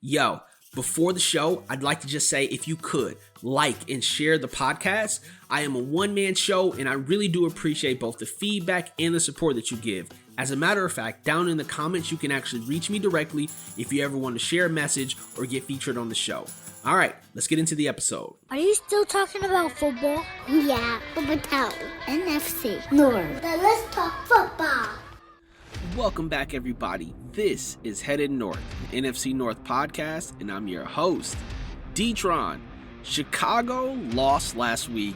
Yo, before the show, I'd like to just say if you could like and share the podcast. I am a one-man show and I really do appreciate both the feedback and the support that you give. As a matter of fact, down in the comments, you can actually reach me directly if you ever want to share a message or get featured on the show. All right, let's get into the episode. Are you still talking about football? Yeah, mettle. NFC North. Then let's talk football. Welcome back, everybody. This is Headed North, the NFC North podcast, and I'm your host, D-Tron. Chicago lost last week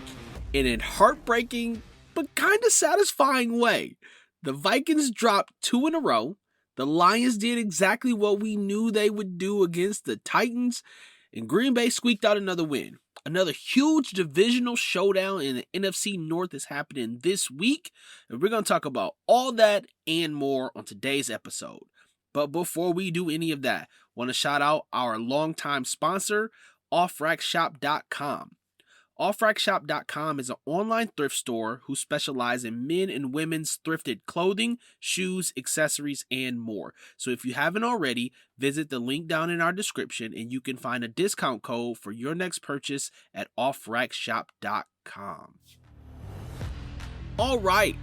in a heartbreaking but kind of satisfying way. The Vikings dropped 2 in a row. The Lions did exactly what we knew they would do against the Titans, and Green Bay squeaked out another win. Another huge divisional showdown in the NFC North is happening this week, and we're going to talk about all that and more on today's episode. But before we do any of that, I want to shout out our longtime sponsor, offrackshop.com. Offrackshop.com is an online thrift store who specializes in men and women's thrifted clothing, shoes, accessories, and more. So if you haven't already, visit the link down in our description and you can find a discount code for your next purchase at offrackshop.com. All right,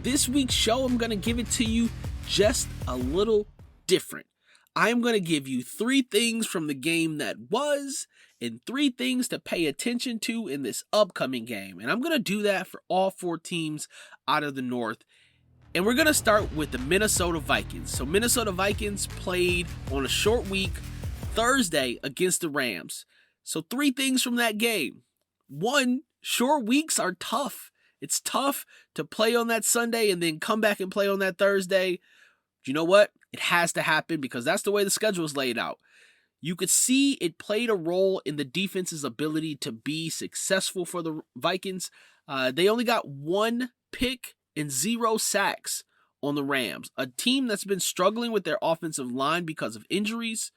this week's show, I'm going to give it to you just a little different. I'm going to give you 3 things from the game that was and 3 things to pay attention to in this upcoming game. And I'm going to do that for all 4 teams out of the North. And we're going to start with the Minnesota Vikings. So Minnesota Vikings played on a short week Thursday against the Rams. So 3 things from that game. 1, short weeks are tough. It's tough to play on that Sunday and then come back and play on that Thursday. You know what? It has to happen because that's the way the schedule is laid out. You could see it played a role in the defense's ability to be successful for the Vikings. They only got 1 pick and 0 sacks on the Rams, a team that's been struggling with their offensive line because of injuries.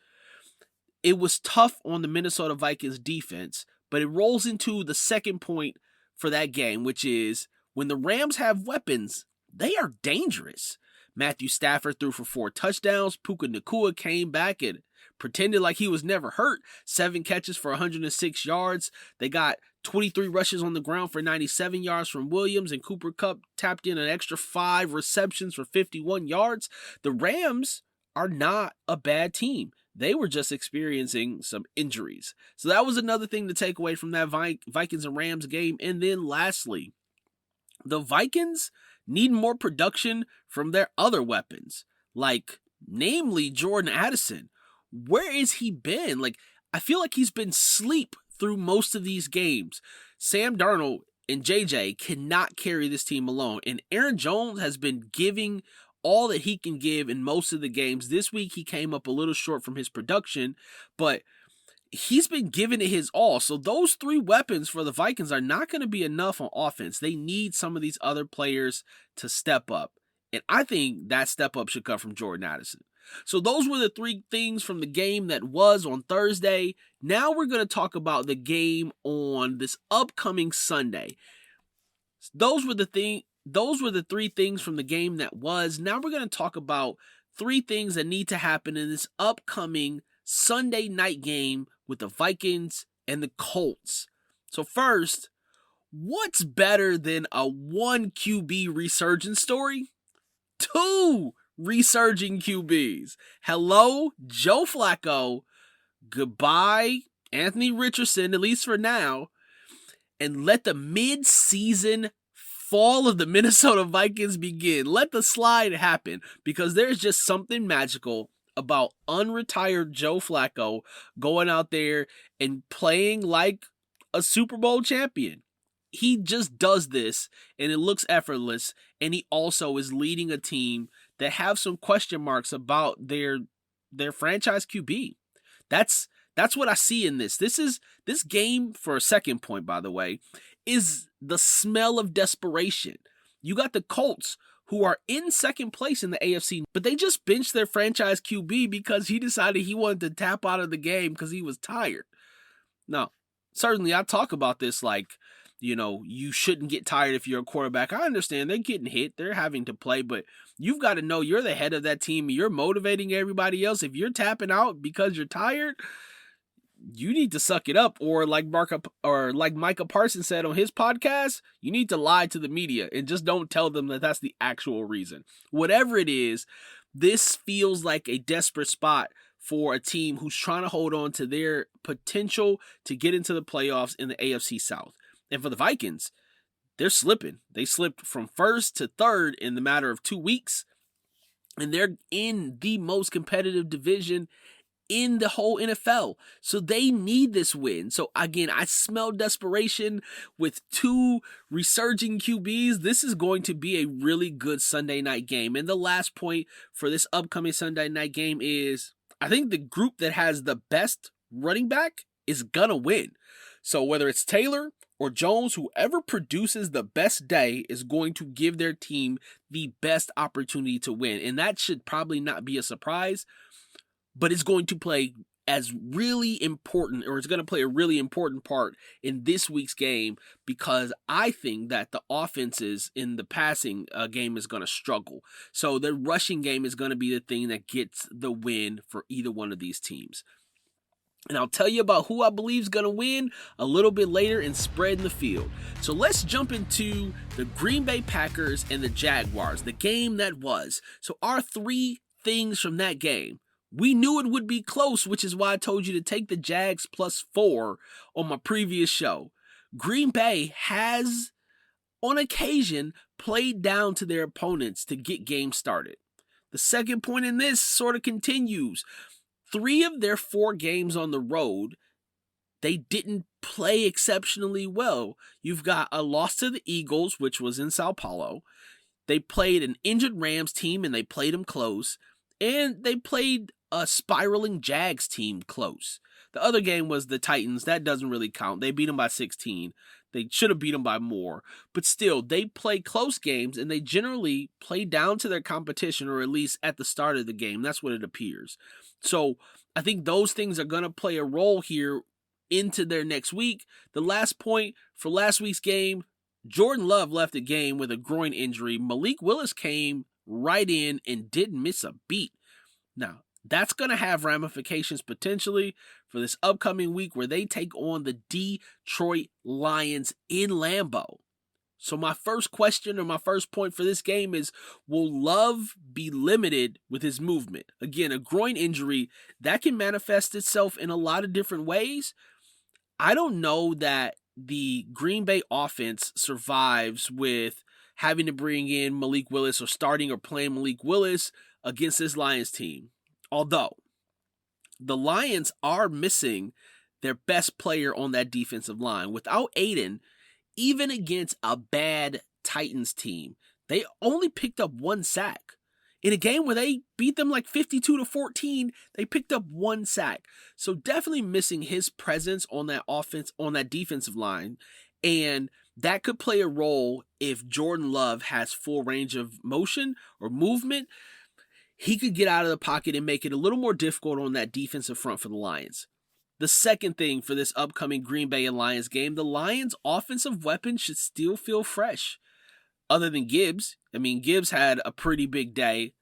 It was tough on the Minnesota Vikings defense, but it rolls into the second point for that game, which is when the Rams have weapons, they are dangerous. Matthew Stafford threw for 4 touchdowns. Puka Nacua came back and pretended like he was never hurt. 7 catches for 106 yards. They got 23 rushes on the ground for 97 yards from Williams, and Cooper Kupp tapped in an extra 5 receptions for 51 yards. The Rams are not a bad team. They were just experiencing some injuries. So that was another thing to take away from that Vikings and Rams game. And then lastly, the Vikings need more production from their other weapons, like namely Jordan Addison. Where has he been? I feel like he's been asleep through most of these games. Sam Darnold and JJ cannot carry this team alone, and Aaron Jones has been giving all that he can give in most of the games. This week he came up a little short from his production, but he's been giving it his all. So those 3 weapons for the Vikings are not going to be enough on offense. They need some of these other players to step up. And I think that step up should come from Jordan Addison. So those were the 3 things from the game that was on Thursday. Now we're going to talk about the game on this upcoming Sunday. Those were the 3 things from the game that was. Now we're going to talk about 3 things that need to happen in this upcoming Sunday night game with the Vikings and the Colts. So first, what's better than a 1 QB resurgence story? 2 resurging QBs. Hello, Joe Flacco. Goodbye, Anthony Richardson, at least for now. And let the mid-season fall of the Minnesota Vikings begin. Let the slide happen, because there's just something magical about unretired Joe Flacco going out there and playing like a Super Bowl champion. He just does this, and it looks effortless, and he also is leading a team that have some question marks about their franchise QB. That's what I see in this. This game, for a second point, by the way, is the smell of desperation. You got the Colts, who are in second place in the AFC, but they just benched their franchise QB because he decided he wanted to tap out of the game because he was tired. Now, certainly I talk about this like you shouldn't get tired if you're a quarterback. I understand they're getting hit, they're having to play, but you've got to know you're the head of that team. You're motivating everybody else. If you're tapping out because you're tired, you need to suck it up. Or like Micah Parsons said on his podcast, you need to lie to the media and just don't tell them that that's the actual reason. Whatever it is, this feels like a desperate spot for a team who's trying to hold on to their potential to get into the playoffs in the AFC South. And for the Vikings, they're slipping. They slipped from first to third in the matter of 2 weeks. And they're in the most competitive division in the whole NFL. So they need this win. So again, I smell desperation with two resurging QBs. This is going to be a really good Sunday night game. And the last point for this upcoming Sunday night game is, I think the group that has the best running back is gonna win. So whether it's Taylor or Jones, whoever produces the best day is going to give their team the best opportunity to win. And that should probably not be a surprise, but it's going to play as really important, or it's going to play a really important part in this week's game, because I think that the offenses in the passing game is going to struggle. So the rushing game is going to be the thing that gets the win for either one of these teams. And I'll tell you about who I believe is going to win a little bit later in Spreading the Field. So let's jump into the Green Bay Packers and the Jaguars, the game that was. So our three things from that game. We knew it would be close, which is why I told you to take the Jags +4 on my previous show. Green Bay has, on occasion, played down to their opponents to get games started. The second point in this sort of continues. 3 of their 4 games on the road, they didn't play exceptionally well. You've got a loss to the Eagles, which was in Sao Paulo. They played an injured Rams team, and they played them close. And they played a spiraling Jags team close. The other game was the Titans. That doesn't really count. They beat them by 16. They should have beat them by more. But still, they play close games, and they generally play down to their competition, or at least at the start of the game. That's what it appears. So I think those things are going to play a role here into their next week. The last point for last week's game, Jordan Love left the game with a groin injury. Malik Willis came right in and didn't miss a beat. Now, that's going to have ramifications potentially for this upcoming week where they take on the Detroit Lions in Lambeau. So my first question, or my first point for this game is, will Love be limited with his movement? Again, a groin injury, that can manifest itself in a lot of different ways. I don't know that the Green Bay offense survives with having to bring in Malik Willis, or starting or playing Malik Willis against this Lions team. Although, the Lions are missing their best player on that defensive line. Without Aiden, even against a bad Titans team, they only picked up 1 sack. In a game where they beat them like 52-14, they picked up 1 sack. So definitely missing his presence on that offense, on that defensive line. And that could play a role if Jordan Love has full range of motion or movement. He could get out of the pocket and make it a little more difficult on that defensive front for the Lions. The second thing for this upcoming Green Bay and Lions game, the Lions' offensive weapons should still feel fresh. Other than Gibbs. I mean, Gibbs had a pretty big day.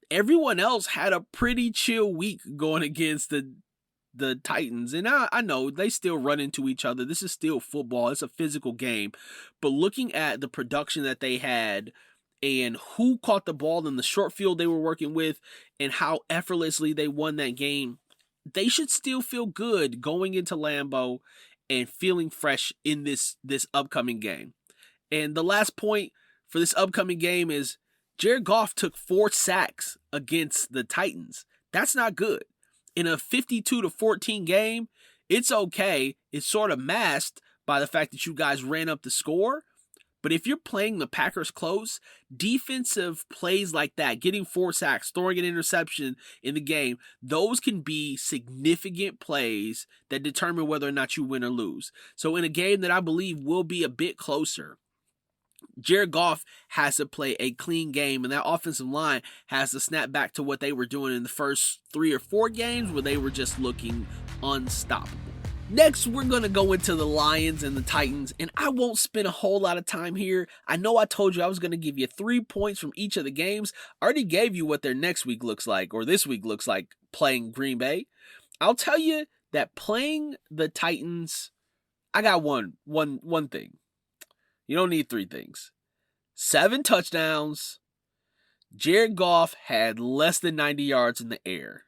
Everyone else had a pretty chill week going against the Titans. And I know they still run into each other. This is still football. It's a physical game. But looking at the production that they had, and who caught the ball in the short field they were working with, and how effortlessly they won that game, they should still feel good going into Lambeau and feeling fresh in this upcoming game. And the last point for this upcoming game is Jared Goff took 4 sacks against the Titans. That's not good. In a 52-14 game, it's okay. It's sort of masked by the fact that you guys ran up the score. But if you're playing the Packers close, defensive plays like that, getting 4 sacks, throwing an interception in the game, those can be significant plays that determine whether or not you win or lose. So in a game that I believe will be a bit closer, Jared Goff has to play a clean game, and that offensive line has to snap back to what they were doing in the first 3 or 4 games where they were just looking unstoppable. Next, we're going to go into the Lions and the Titans, and I won't spend a whole lot of time here. I know I told you I was going to give you 3 points from each of the games. I already gave you what their next week looks like, or this week looks like playing Green Bay. I'll tell you that playing the Titans, I got one thing. You don't need 3 things. 7 touchdowns. Jared Goff had less than 90 yards in the air.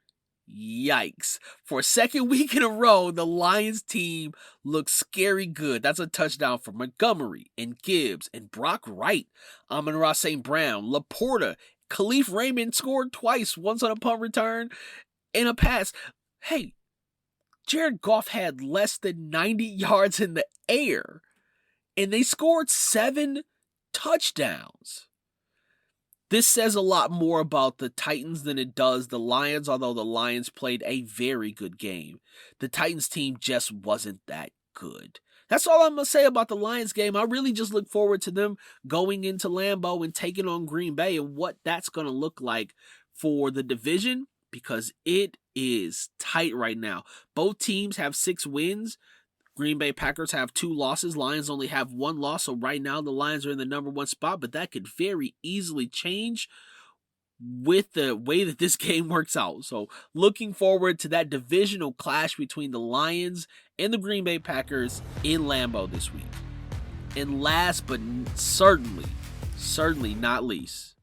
Yikes. For a second week in a row, the Lions team looks scary good. That's a touchdown for Montgomery and Gibbs and Brock Wright, Amon-Ra St. Brown, Laporta, Khalif Raymond scored twice, once on a punt return and a pass. Hey, Jared Goff had less than 90 yards in the air, and they scored 7 touchdowns. This says a lot more about the Titans than it does the Lions, although the Lions played a very good game. The Titans team just wasn't that good. That's all I'm going to say about the Lions game. I really just look forward to them going into Lambeau and taking on Green Bay and what that's going to look like for the division, because it is tight right now. Both teams have 6 wins. Green Bay Packers have 2 losses. Lions only have 1 loss. So right now the Lions are in the number 1 spot, but that could very easily change with the way that this game works out. So looking forward to that divisional clash between the Lions and the Green Bay Packers in Lambeau this week. And last but certainly not least,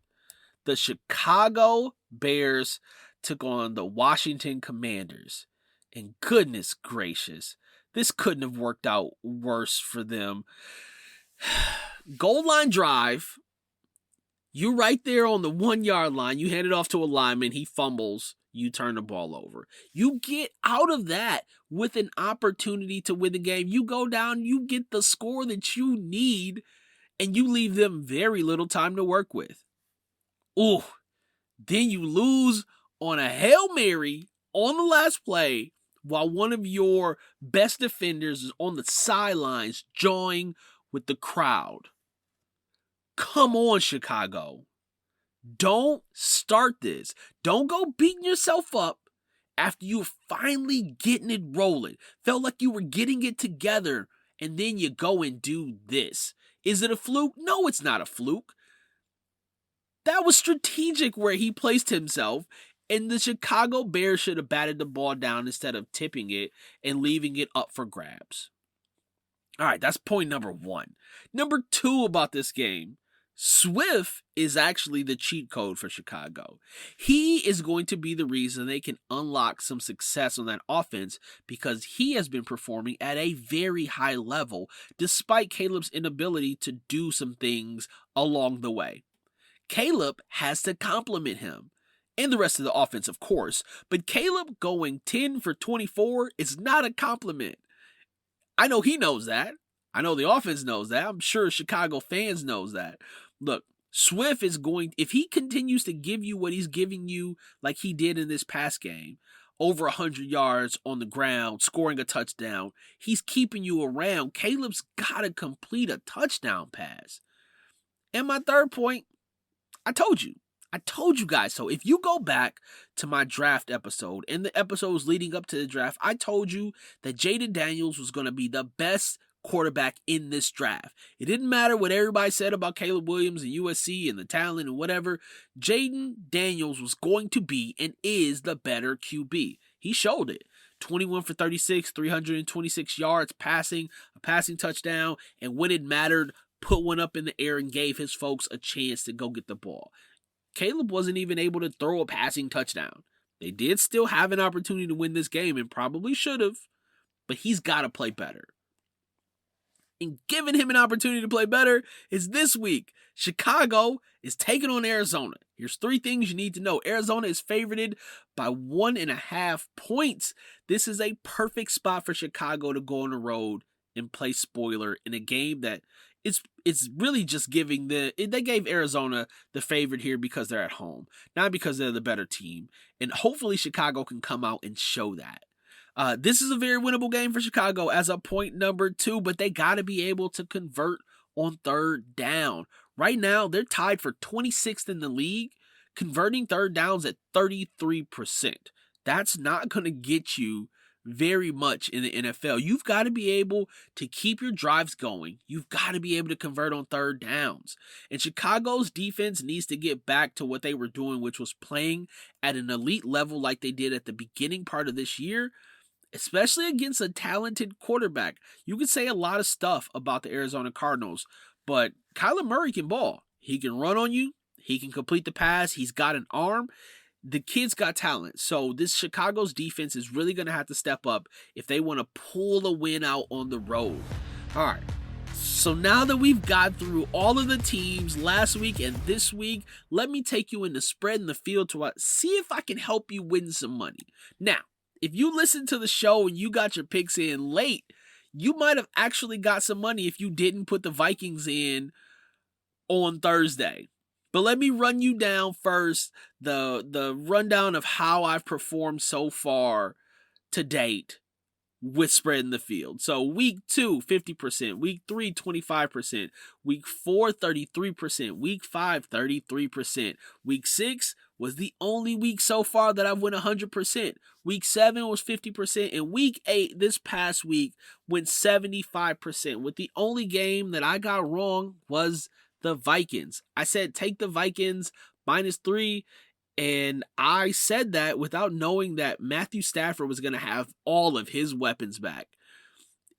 the Chicago Bears took on the Washington Commanders. And goodness gracious, this couldn't have worked out worse for them. Goal line drive. You're right there on the 1-yard line. You hand it off to a lineman. He fumbles. You turn the ball over. You get out of that with an opportunity to win the game. You go down. You get the score that you need. And you leave them very little time to work with. Ooh. Then you lose on a Hail Mary on the last play, while one of your best defenders is on the sidelines joining with the crowd. Come on, Chicago. Don't start this. Don't go beating yourself up after you're finally getting it rolling. Felt like you were getting it together, and then you go and do this. Is it a fluke? No, it's not a fluke. That was strategic where he placed himself. And the Chicago Bears should have batted the ball down instead of tipping it and leaving it up for grabs. All right, that's point number 1. Number 2 about this game, Swift is actually the cheat code for Chicago. He is going to be the reason they can unlock some success on that offense, because he has been performing at a very high level despite Caleb's inability to do some things along the way. Caleb has to compliment him. And the rest of the offense, of course. But Caleb going 10 for 24 is not a compliment. I know he knows that. I know the offense knows that. I'm sure Chicago fans knows that. Look, Swift is going, if he continues to give you what he's giving you like he did in this past game, over 100 yards on the ground, scoring a touchdown, he's keeping you around. Caleb's got to complete a touchdown pass. And my third point, I told you guys. So if you go back to my draft episode and the episodes leading up to the draft, I told you that Jaden Daniels was going to be the best quarterback in this draft. It didn't matter what everybody said about Caleb Williams and USC and the talent and whatever. Jaden Daniels was going to be and is the better QB. He showed it. 21 for 36, 326 yards passing, a passing touchdown, and when it mattered, put one up in the air and gave his folks a chance to go get the ball. Caleb wasn't even able to throw a passing touchdown. They did still have an opportunity to win this game and probably should have, but he's got to play better. And giving him an opportunity to play better is this week. Chicago is taking on Arizona. Here's 3 things you need to know. Arizona is favorited by 1.5 points. This is a perfect spot for Chicago to go on the road and play spoiler in a game that it's really just giving they gave Arizona the favorite here because they're at home, not because they're the better team. And hopefully Chicago can come out and show that. This is a very winnable game for Chicago as a point number 2, but they got to be able to convert on third down. Right now, they're tied for 26th in the league, converting third downs at 33%. That's not going to get you very much in the NFL. You've got to be able to keep your drives going. You've got to be able to convert on third downs. And Chicago's defense needs to get back to what they were doing, which was playing at an elite level like they did at the beginning part of this year, especially against a talented quarterback. You could say a lot of stuff about the Arizona Cardinals, but Kyler Murray can ball. He can run on you. He can complete the pass. He's got an arm. The kid's got talent. So this Chicago's defense is really going to have to step up if they want to pull a win out on the road. All right. So now that we've got through all of the teams last week and this week, let me take you into spreading the field to see if I can help you win some money. Now, if you listen to the show and you got your picks in late, you might have actually got some money if you didn't put the Vikings in on Thursday. But let me run you down first the rundown of how I've performed so far to date with spreading the field. So week 2, 50%, week 3, 25%, week 4, 33%, week 5, 33%, week 6 was the only week so far that I've went 100%. Week 7 was 50%, and week 8 this past week went 75%, with the only game that I got wrong was the Vikings. I said take the Vikings -3, and I said that without knowing that Matthew Stafford was going to have all of his weapons back.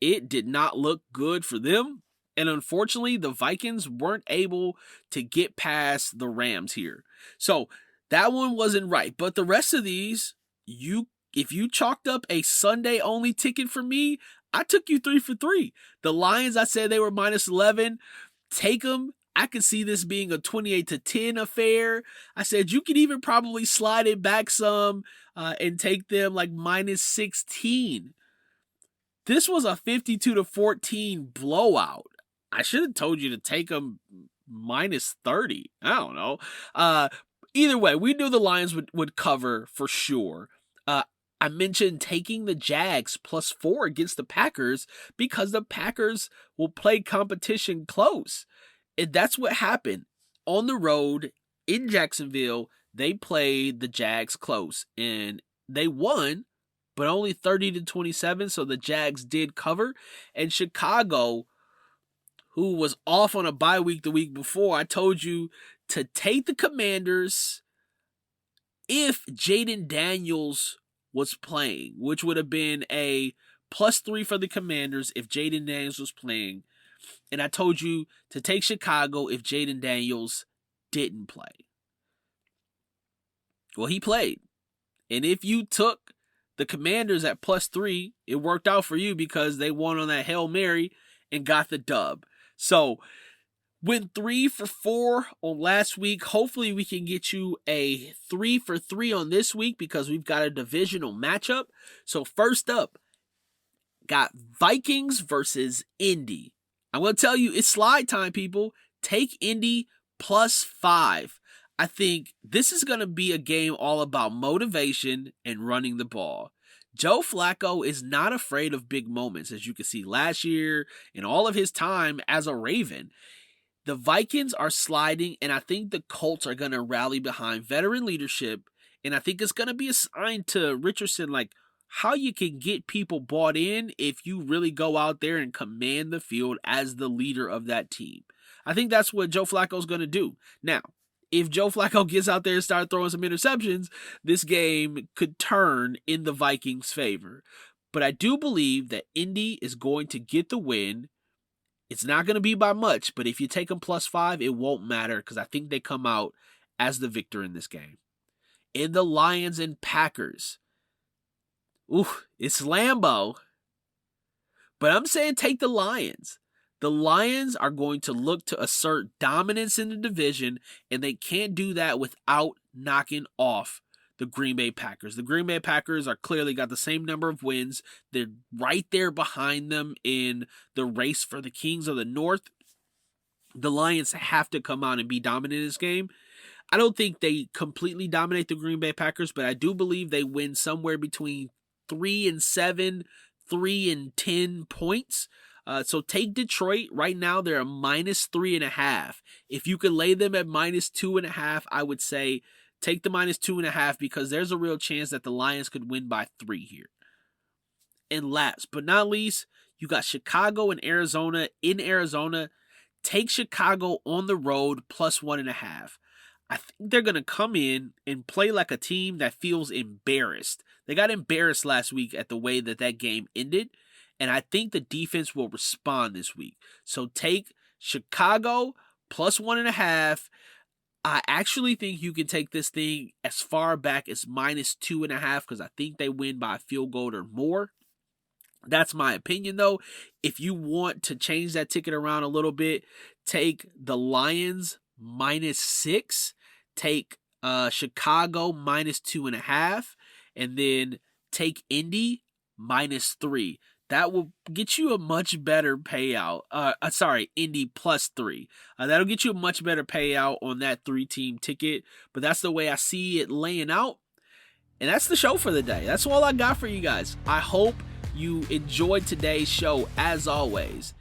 It did not look good for them, and unfortunately, the Vikings weren't able to get past the Rams here. So that one wasn't right, but the rest of these, if you chalked up a Sunday-only ticket for me, I took you 3 for 3. The Lions, I said they were -11. Take them. I could see this being a 28-10 affair. I said you could even probably slide it back some and take them like -16. This was a 52-14 blowout. I should have told you to take them -30. I don't know. Either way, we knew the Lions would cover for sure. I mentioned taking the Jags +4 against the Packers because the Packers will play competition close. And that's what happened. On the road in Jacksonville, they played the Jags close. And they won, but only 30-27. So the Jags did cover. And Chicago, who was off on a bye week the week before, I told you to take the Commanders if Jaden Daniels was playing, which would have been a +3 for the Commanders if Jaden Daniels was playing. And I told you to take Chicago if Jaden Daniels didn't play. Well, he played. And if you took the Commanders at +3, it worked out for you because they won on that Hail Mary and got the dub. So, went 3 for 4 on last week. Hopefully we can get you a 3 for 3 on this week because we've got a divisional matchup. So first up, got Vikings versus Indy. I'm going to tell you, it's slide time, people. Take Indy +5. I think this is going to be a game all about motivation and running the ball. Joe Flacco is not afraid of big moments, as you can see last year and all of his time as a Raven. The Vikings are sliding, and I think the Colts are going to rally behind veteran leadership, and I think it's going to be a sign to Richardson, like, how you can get people bought in if you really go out there and command the field as the leader of that team. I think that's what Joe Flacco is going to do. Now, if Joe Flacco gets out there and starts throwing some interceptions, this game could turn in the Vikings' favor. But I do believe that Indy is going to get the win. It's not going to be by much, but if you take them +5, it won't matter because I think they come out as the victor in this game. In the Lions and Packers, it's Lambeau. But I'm saying take the Lions. The Lions are going to look to assert dominance in the division, and they can't do that without knocking off the Green Bay Packers. The Green Bay Packers are clearly got the same number of wins. They're right there behind them in the race for the Kings of the North. The Lions have to come out and be dominant in this game. I don't think they completely dominate the Green Bay Packers, but I do believe they win somewhere between 3-7, 3-10 points. So take Detroit. Right now, they're a -3.5. If you could lay them at -2.5, I would say take the -2.5 because there's a real chance that the Lions could win by 3 here. And last but not least, you got Chicago and Arizona in Arizona. Take Chicago on the road plus 1.5. I think they're going to come in and play like a team that feels embarrassed. They got embarrassed last week at the way that game ended, and I think the defense will respond this week. So take Chicago plus 1.5. I actually think you can take this thing as far back as minus 2.5 because I think they win by a field goal or more. That's my opinion, though. If you want to change that ticket around a little bit, take the Lions minus 6. Take Chicago minus 2.5, and then take Indy minus 3. That will get you a much better payout. Indy plus 3. That'll get you a much better payout on that 3-team ticket. But that's the way I see it laying out. And that's the show for the day. That's all I got for you guys. I hope you enjoyed today's show as always.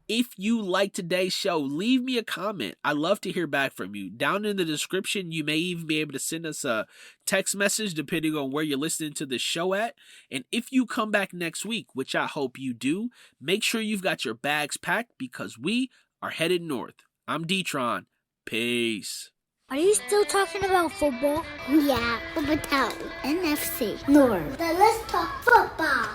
If you like today's show, leave me a comment. I love to hear back from you. Down in the description, you may even be able to send us a text message depending on where you're listening to the show at. And if you come back next week, which I hope you do, make sure you've got your bags packed because we are headed north. I'm D-Tron. Peace. Are you still talking about football? Yeah, but mettle. NFC North. Then let's talk football.